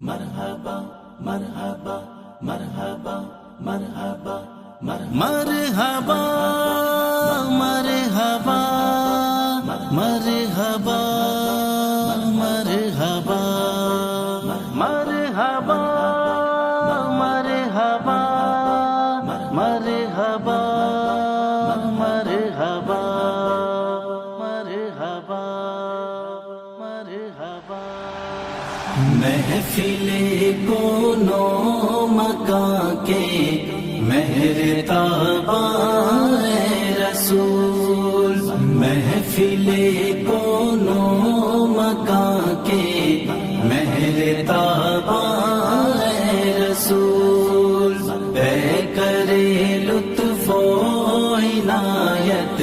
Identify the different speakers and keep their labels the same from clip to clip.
Speaker 1: مرحبا مرحبا مرحبا مرحبا مرحبا مرحبا مرحبا مرحبا مرحبا مرحبا مرحبا مرحبا مرحبا مرحبا محفل کونو مکان کے مہرتاباں رسول، محفل کونو مکان کے مہرتاباں رسول، اے کرے لطف و عنایت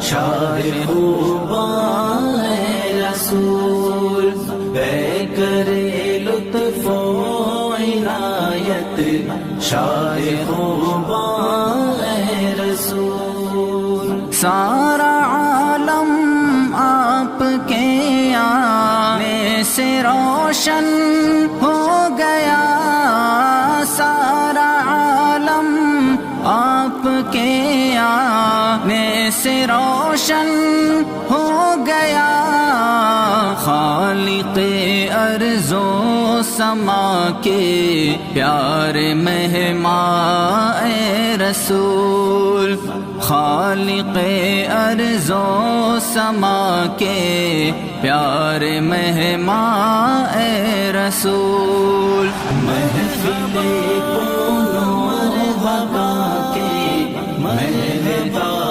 Speaker 1: شاہ خوباں رسول، اے کرے لطف و عنایت شاہ خوباں رسول۔
Speaker 2: سارا عالم آپ کے آنے سے روشن ہو گیا، سارا عالم آپ کے آنے سے روشن ہو گیا، خالق ارض و سما کے پیارے مہمان اے رسول، خالق ارض و سما کے پیارے مہمان اے رسول۔
Speaker 1: محفل کونو مرحبا کے مہرباں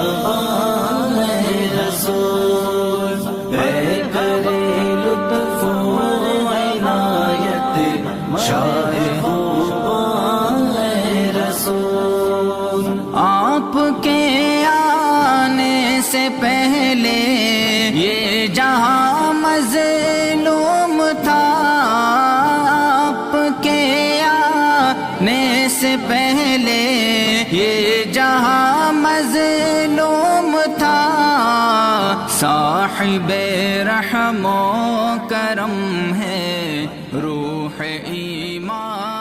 Speaker 1: رسول، اے کرے لطف و عنایت شاہ خوباں رسول۔
Speaker 2: آپ کے آنے سے پہلے یہ جہاں مظلوم تھا، آپ کے آنے سے پہلے یہ جہاں مظلوم تھا، صاحب رحم و کرم ہے روح ایمان